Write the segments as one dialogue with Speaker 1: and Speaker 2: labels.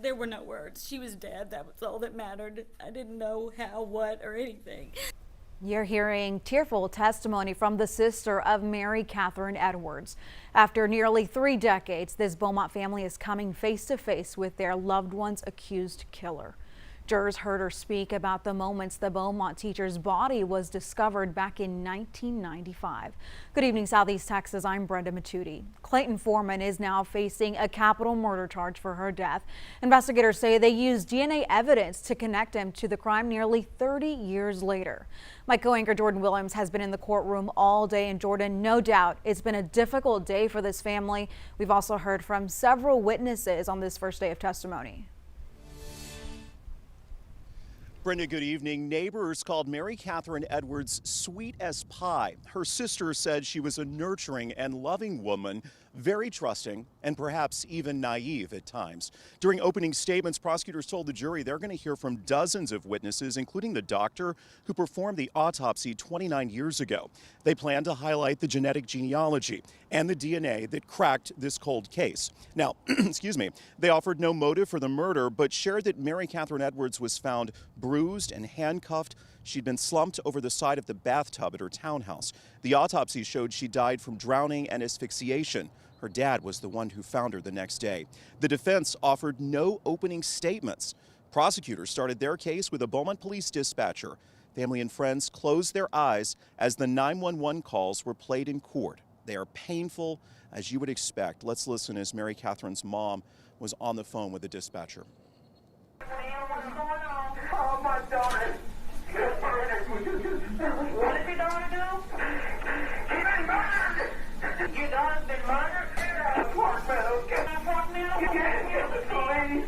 Speaker 1: There were no words. She was dead. That was all that mattered. I didn't know how, what, or anything.
Speaker 2: You're hearing tearful testimony from the sister of Mary Catherine Edwards. After nearly 3 decades, this Beaumont family is coming face to face with their loved one's accused killer. Jurors heard her speak about the moments the Beaumont teacher's body was discovered back in 1995. Good evening, Southeast Texas. I'm Brenda Matudi. Clayton Foreman is now facing a capital murder charge for her death. Investigators say they used DNA evidence to connect him to the crime nearly 30 years later. My co-anchor Jordan Williams has been in the courtroom all day, and Jordan, no doubt it's been a difficult day for this family. We've also heard from several witnesses on this first day of testimony.
Speaker 3: Brenda, good evening. Neighbors called Mary Catherine Edwards sweet as pie. Her sister said she was a nurturing and loving woman, very trusting and perhaps even naive at times. During opening statements, prosecutors told the jury they're going to hear from dozens of witnesses, including the doctor who performed the autopsy 29 years ago. They plan to highlight the genetic genealogy and the DNA that cracked this cold case. Now, excuse me, they offered no motive for the murder, but shared that Mary Catherine Edwards was found bruised and handcuffed. She'd been slumped over the side of the bathtub at her townhouse. The autopsy showed she died from drowning and asphyxiation. Her dad was the one who found her the next day. The defense offered no opening statements. Prosecutors started their case with a Beaumont police dispatcher. Family and friends closed their eyes as the 911 calls were played in court. They are painful, as you would expect. Let's listen as Mary Catherine's mom was on the phone with the dispatcher.
Speaker 4: Oh, my daughter. What is your daughter do? She's been murdered. Your daughter's been murdered? Pork meadow. Pork meadow? Yes, please.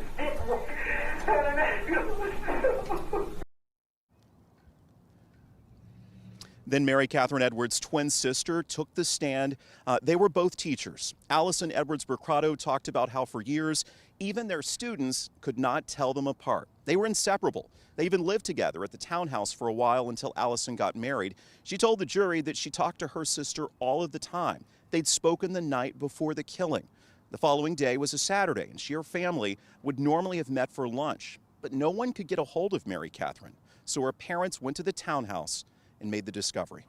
Speaker 3: Then Mary Catherine Edwards' twin sister took the stand. They were both teachers. Allison Edwards-Burcrato talked about how for years, even their students could not tell them apart. They were inseparable. They even lived together at the townhouse for a while until Allison got married. She told the jury that she talked to her sister all of the time. They'd spoken the night before the killing. The following day was a Saturday, and she and her family would normally have met for lunch. But no one could get a hold of Mary Catherine, so her parents went to the townhouse and made the discovery.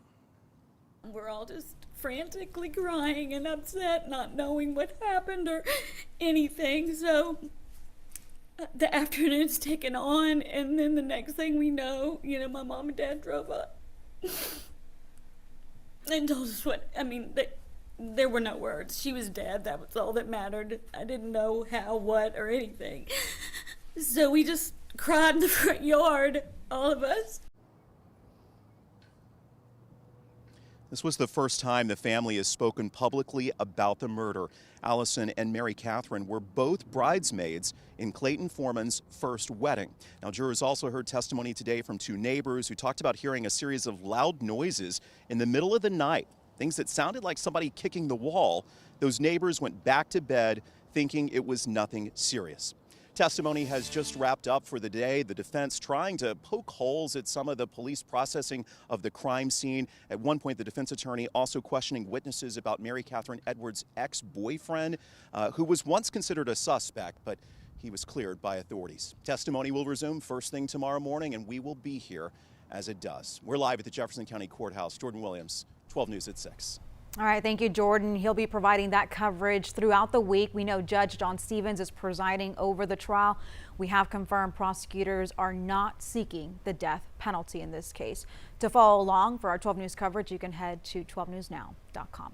Speaker 1: We're all just frantically crying and upset, not knowing what happened or anything. So the afternoon's taken on, and then the next thing we know, my mom and dad drove up and told us there were no words. She was dead. That was all that mattered. I didn't know how, what, or anything. So we just cried in the front yard, all of us.
Speaker 3: This was the first time the family has spoken publicly about the murder. Allison and Mary Catherine were both bridesmaids in Clayton Foreman's first wedding. Now, jurors also heard testimony today from 2 neighbors who talked about hearing a series of loud noises in the middle of the night, things that sounded like somebody kicking the wall. Those neighbors went back to bed thinking it was nothing serious. Testimony has just wrapped up for the day. The defense trying to poke holes at some of the police processing of the crime scene. At one point, the defense attorney also questioning witnesses about Mary Catherine Edwards' ex-boyfriend, who was once considered a suspect, but he was cleared by authorities. Testimony will resume first thing tomorrow morning, and we will be here as it does. We're live at the Jefferson County Courthouse. Jordan Williams, 12 News at 6.
Speaker 2: All right, thank you, Jordan. He'll be providing that coverage throughout the week. We know Judge John Stevens is presiding over the trial. We have confirmed prosecutors are not seeking the death penalty in this case. To follow along for our 12 News coverage, you can head to 12newsnow.com.